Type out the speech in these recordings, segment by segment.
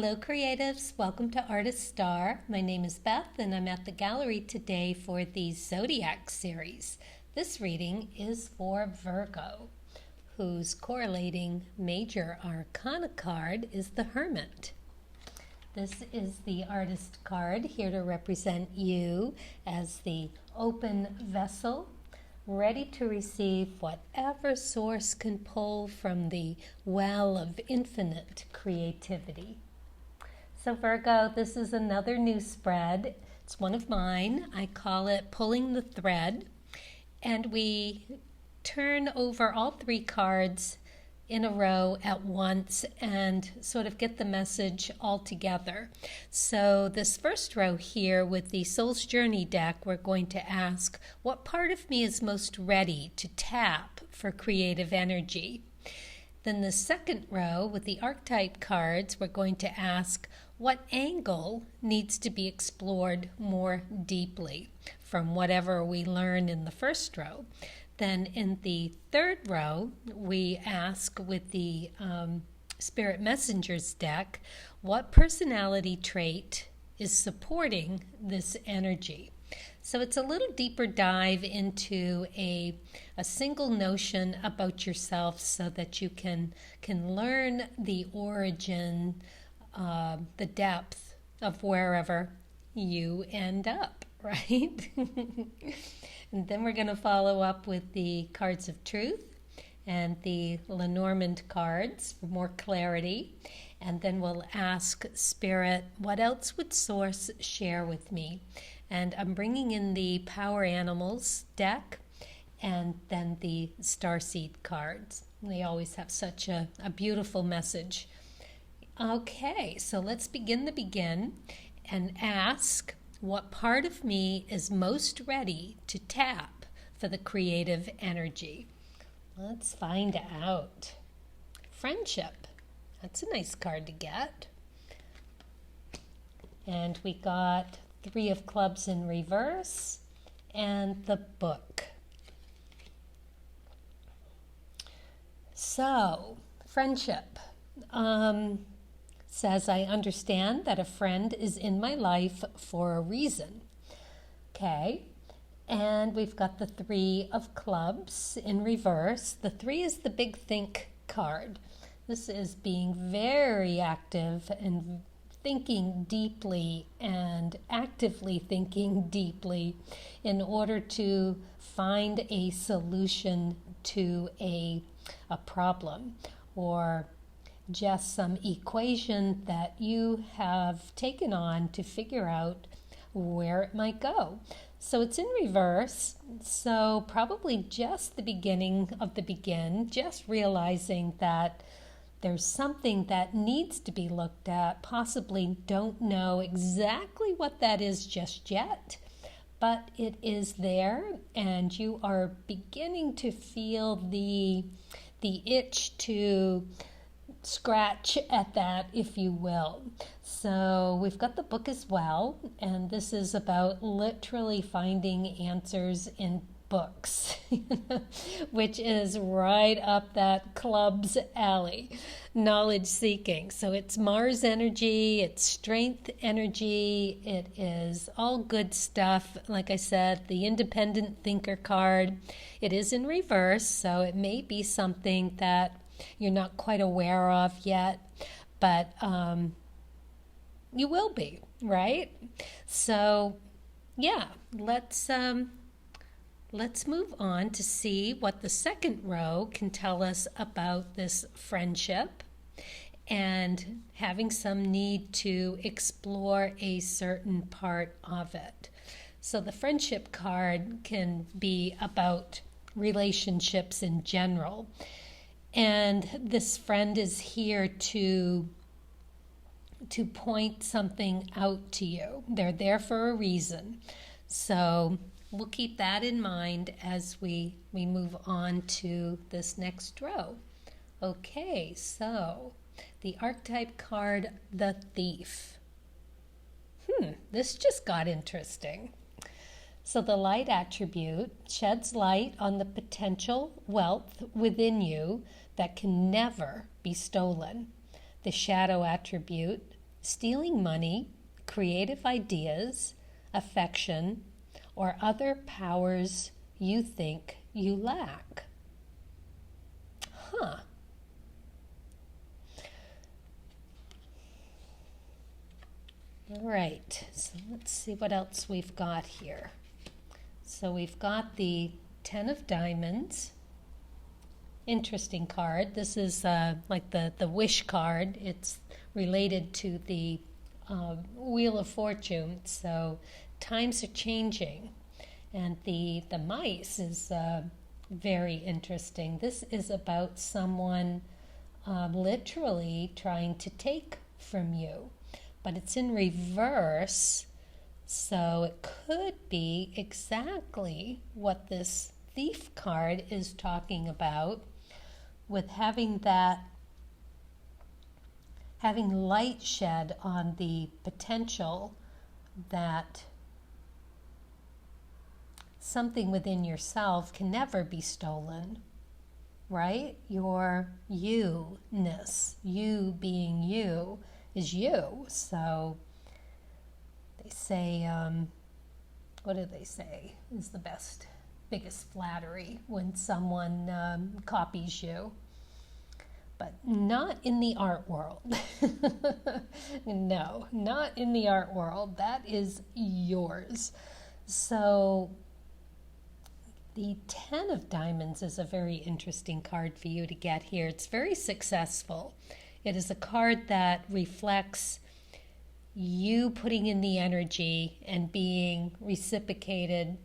Hello creatives, welcome to Artist Star. My name is Beth and I'm at the gallery today for the Zodiac series. This reading is for Virgo, whose correlating major arcana card is the Hermit. This is the artist card here to represent you as the open vessel, ready to receive whatever source can pull from the well of infinite creativity. So Virgo, this is another new spread. It's one of mine. I call it Pulling the Thread. And we turn over all three cards in a row at once and sort of get the message all together. So this first row here with the Soul's Journey deck, we're going to ask, what part of me is most ready to tap for creative energy? Then the second row with the Archetype cards, we're going to ask, what angle needs to be explored more deeply from whatever we learn in the first row? Then in the third row, we ask with the Spirit Messengers deck, what personality trait is supporting this energy? So it's a little deeper dive into a single notion about yourself so that you can learn the origin, the depth of wherever you end up, right? And then we're going to follow up with the cards of truth and the Lenormand cards for more clarity. And then we'll ask Spirit, what else would Source share with me? And I'm bringing in the Power Animals deck and then the Starseed cards. They always have such a beautiful message. Okay, so let's begin the begin and ask, what part of me is most ready to tap for the creative energy? Let's find out. Friendship. That's a nice card to get. And we got Three of Clubs in reverse and the Book. So, friendship. Says, I understand that a friend is in my life for a reason. Okay, and we've got the Three of Clubs in reverse. The three is the big think card. This is being very active and thinking deeply and actively thinking deeply in order to find a solution to a problem or just some equation that you have taken on to figure out where it might go. So it's in reverse, so probably just the beginning of the begin, just realizing that there's something that needs to be looked at, possibly don't know exactly what that is just yet, but it is there and you are beginning to feel the itch to scratch at that, if you will. So we've got the book as well, and this is about literally finding answers in books, which is right up that club's alley, knowledge seeking. So it's Mars energy, it's strength energy, it is all good stuff. Like I said, the independent thinker card, it is in reverse, so it may be something that you're not quite aware of yet, but you will be, right? So yeah, let's move on to see what the second row can tell us about this friendship and having some need to explore a certain part of it. So the friendship card can be about relationships in general. And this friend is here to point something out to you. They're there for a reason. So we'll keep that in mind as we move on to this next row. Okay, so the archetype card, the Thief. This just got interesting. So the light attribute sheds light on the potential wealth within you that can never be stolen. The shadow attribute stealing money, creative ideas, affection, or other powers you think you lack. Huh. All right, so let's see what else we've got here. So we've got the 10 of Diamonds. Interesting card. This is like the wish card. It's related to the Wheel of Fortune. So times are changing. And the Myss is very interesting. This is about someone literally trying to take from you. But it's in reverse, so it could be exactly what this Thief card is talking about, with having light shed on the potential that something within yourself can never be stolen, right? Your you-ness, you being you, is you. So they say, what do they say is the biggest flattery? When someone copies you. But not in the art world. No, not in the art world. That is yours. So the 10 of Diamonds is a very interesting card for you to get here. It's very successful. It is a card that reflects you putting in the energy and being reciprocated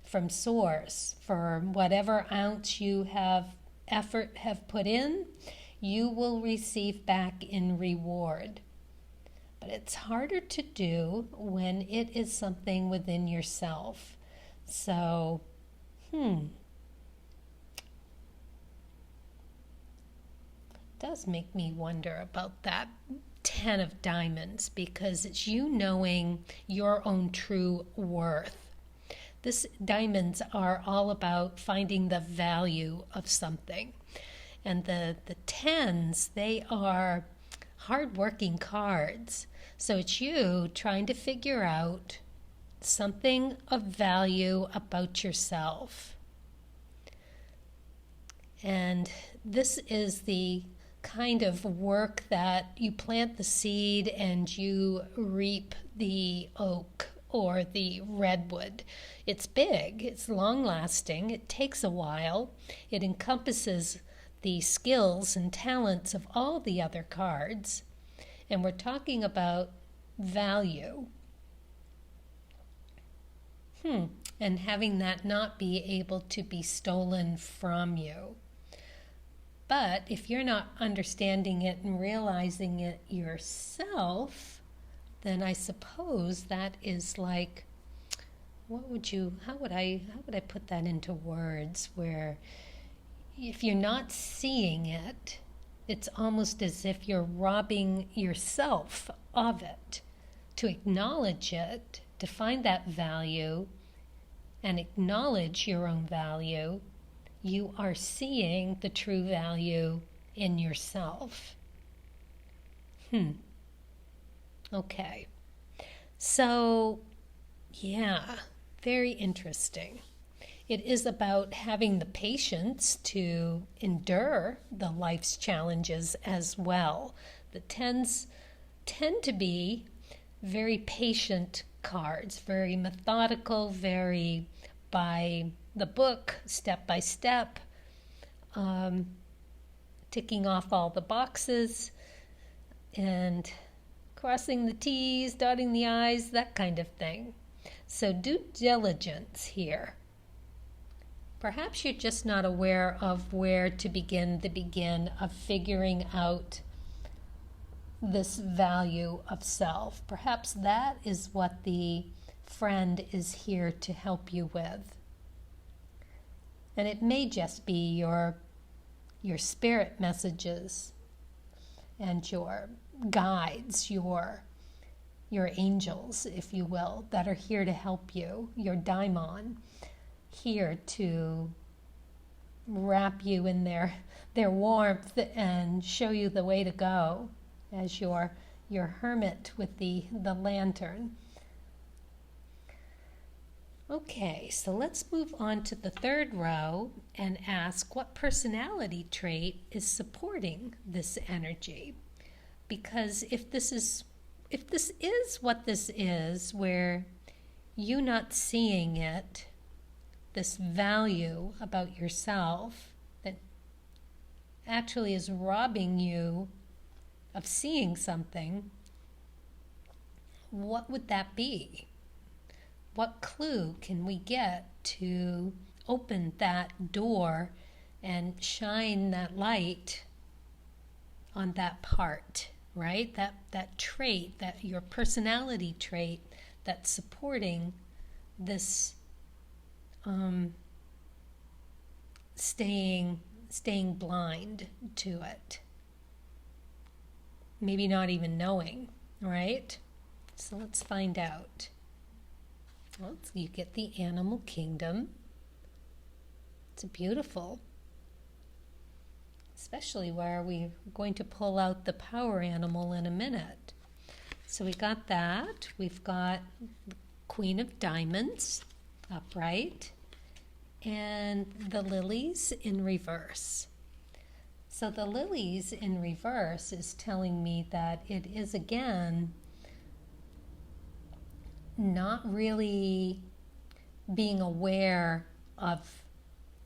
from source for whatever ounce you have put in, you will receive back in reward. But it's harder to do when it is something within yourself. So, does make me wonder about that 10 of Diamonds, because it's you knowing your own true worth. This diamonds are all about finding the value of something. And the 10s, they are hardworking cards. So it's you trying to figure out something of value about yourself. And this is the kind of work that you plant the seed and you reap the oak or the redwood. It's big, it's long-lasting, it takes a while, it encompasses the skills and talents of all the other cards, and we're talking about value. And having that not be able to be stolen from you. But if you're not understanding it and realizing it yourself, then I suppose that is like, how would I put that into words, where if you're not seeing it, it's almost as if you're robbing yourself of it. To acknowledge it, to find that value and acknowledge your own value, you are seeing the true value in yourself. Okay. So, yeah, very interesting. It is about having the patience to endure the life's challenges as well. The 10s tend to be very patient cards, very methodical, very by the book, step by step, ticking off all the boxes and crossing the T's, dotting the I's, that kind of thing. So due diligence here. Perhaps you're just not aware of where to begin of figuring out this value of self. Perhaps that is what the friend is here to help you with. And it may just be your spirit messages and your guides, your angels, if you will, that are here to help you, your daimon, here to wrap you in their warmth and show you the way to go as you're your hermit with the lantern. Okay, so let's move on to the third row and ask what personality trait is supporting this energy. Because if this is what this is, where you not seeing it, this value about yourself that actually is robbing you of seeing something, what would that be? What clue can we get to open that door and shine that light on that part, right? That trait, that your personality trait that's supporting this staying blind to it. Maybe not even knowing, right? So let's find out. Well, you get the animal kingdom. It's beautiful. Especially where we're going to pull out the power animal in a minute. So we got that. We've got the Queen of Diamonds upright and the lilies in reverse. So the lilies in reverse is telling me that it is again not really being aware of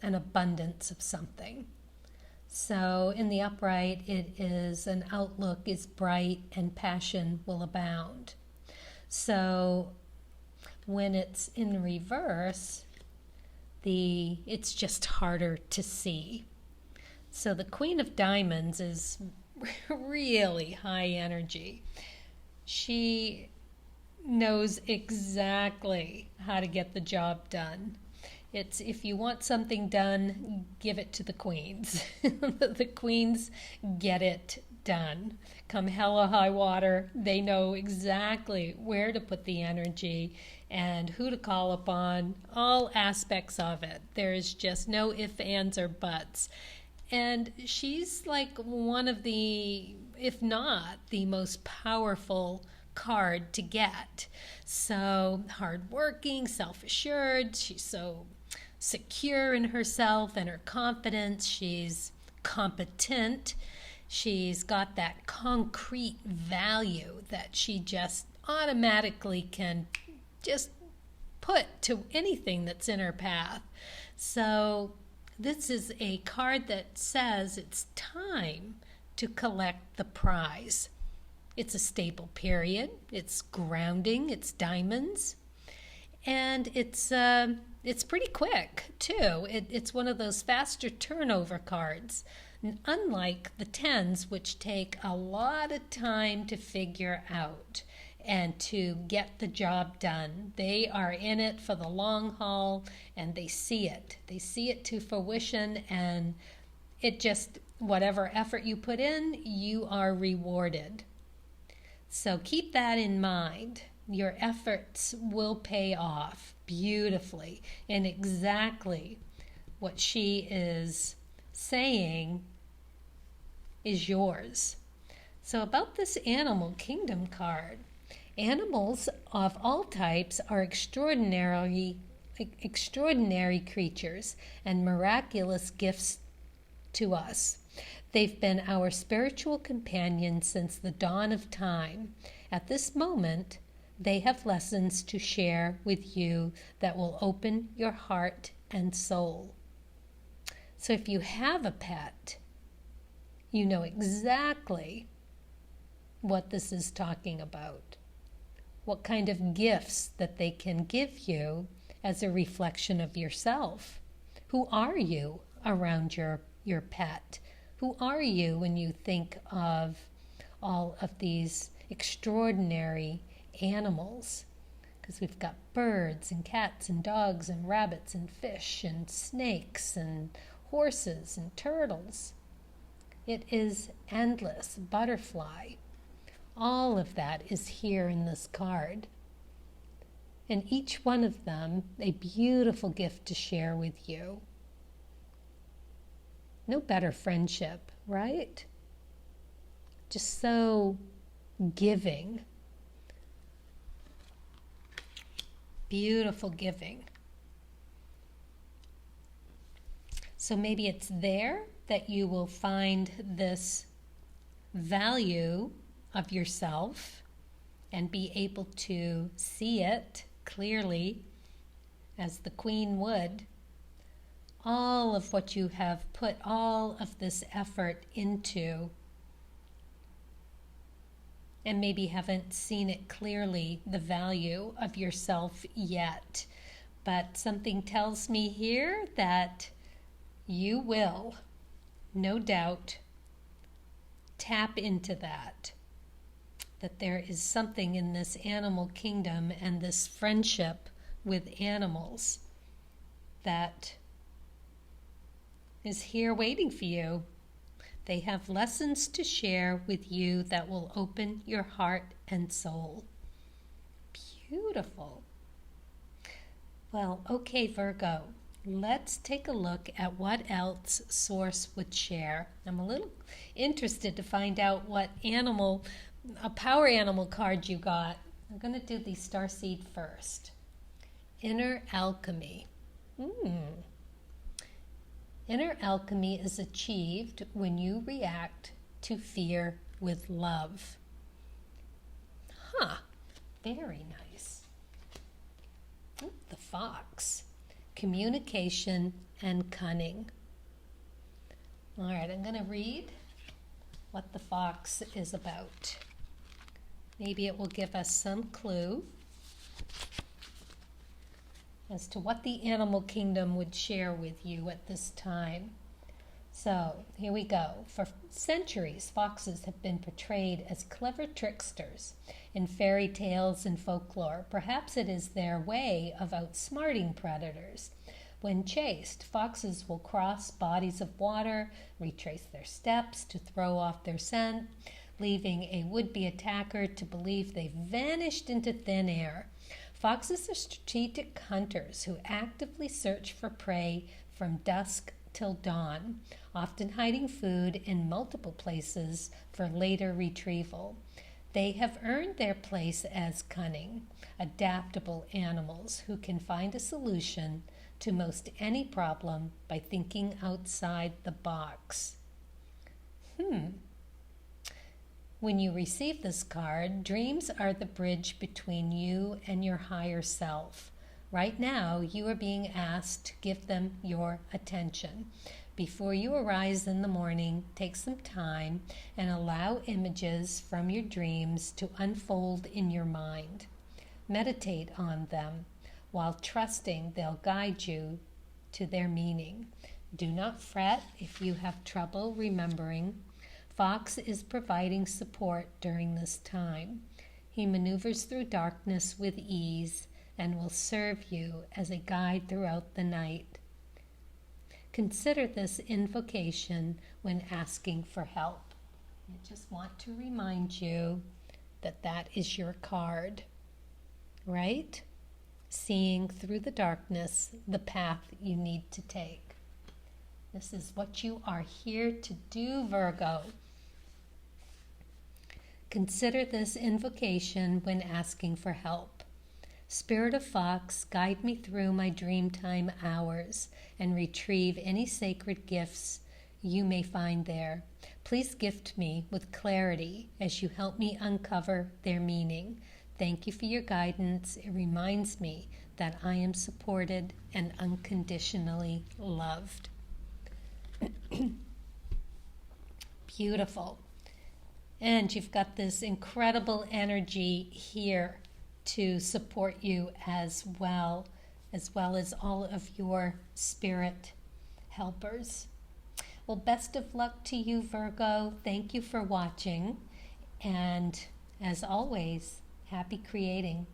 an abundance of something. So in the upright, it is an outlook is bright and passion will abound. So when it's in reverse, it's just harder to see. So the Queen of Diamonds is really high energy. She knows exactly how to get the job done. It's if you want something done, give it to the queens. The queens get it done. Come hell or high water, they know exactly where to put the energy and who to call upon, all aspects of it. There is just no ifs, ands, or buts. And she's like one of the, if not the most powerful card to get. So hardworking, self-assured, she's so secure in herself and her confidence, she's competent, she's got that concrete value that she just automatically can just put to anything that's in her path. So this is a card that says it's time to collect the prize. It's a stable period, it's grounding, it's diamonds, and it's pretty quick too. It's one of those faster turnover cards, unlike the tens, which take a lot of time to figure out and to get the job done. They are in it for the long haul, and they see it. They see it to fruition, and it just, whatever effort you put in, you are rewarded. So keep that in mind. Your efforts will pay off beautifully, and exactly what she is saying is yours. So about this animal kingdom card, animals of all types are extraordinary creatures and miraculous gifts to us. They've been our spiritual companions since the dawn of time. At this moment, they have lessons to share with you that will open your heart and soul. So if you have a pet, you know exactly what this is talking about. What kind of gifts that they can give you as a reflection of yourself. Who are you around your pet? Who are you when you think of all of these extraordinary animals? Because we've got birds and cats and dogs and rabbits and fish and snakes and horses and turtles. It is endless. Butterfly. All of that is here in this card. And each one of them a beautiful gift to share with you. No better friendship, right? Just so giving. Beautiful giving. So maybe it's there that you will find this value of yourself and be able to see it clearly as the Queen would. All of what you have put all of this effort into, and maybe haven't seen it clearly, the value of yourself yet. But something tells me here that you will, no doubt, tap into that there is something in this animal kingdom and this friendship with animals that is here waiting for you. They have lessons to share with you that will open your heart and soul. Beautiful. Well, okay, Virgo, let's take a look at what else Source would share. I'm a little interested to find out what a power animal card you got. I'm going to do the starseed first. Inner alchemy. Inner alchemy is achieved when you react to fear with love. Very nice. The fox. Communication and cunning. All right, I'm going to read what the fox is about. Maybe it will give us some clue as to what the animal kingdom would share with you at this time. So, here we go. For centuries, foxes have been portrayed as clever tricksters in fairy tales and folklore. Perhaps it is their way of outsmarting predators. When chased, foxes will cross bodies of water, retrace their steps to throw off their scent, leaving a would-be attacker to believe they've vanished into thin air. Foxes are strategic hunters who actively search for prey from dusk till dawn, often hiding food in multiple places for later retrieval. They have earned their place as cunning, adaptable animals who can find a solution to most any problem by thinking outside the box. When you receive this card, dreams are the bridge between you and your higher self. Right now, you are being asked to give them your attention. Before you arise in the morning, take some time and allow images from your dreams to unfold in your mind. Meditate on them while trusting they'll guide you to their meaning. Do not fret if you have trouble remembering. Fox is providing support during this time. He maneuvers through darkness with ease and will serve you as a guide throughout the night. Consider this invocation when asking for help. I just want to remind you that that is your card, right? Seeing through the darkness the path you need to take. This is what you are here to do, Virgo. Consider this invocation when asking for help. Spirit of Fox, guide me through my dreamtime hours and retrieve any sacred gifts you may find there. Please gift me with clarity as you help me uncover their meaning. Thank you for your guidance. It reminds me that I am supported and unconditionally loved. Beautiful. And you've got this incredible energy here to support you as well as all of your spirit helpers. Well, best of luck to you, Virgo. Thank you for watching. And as always, happy creating.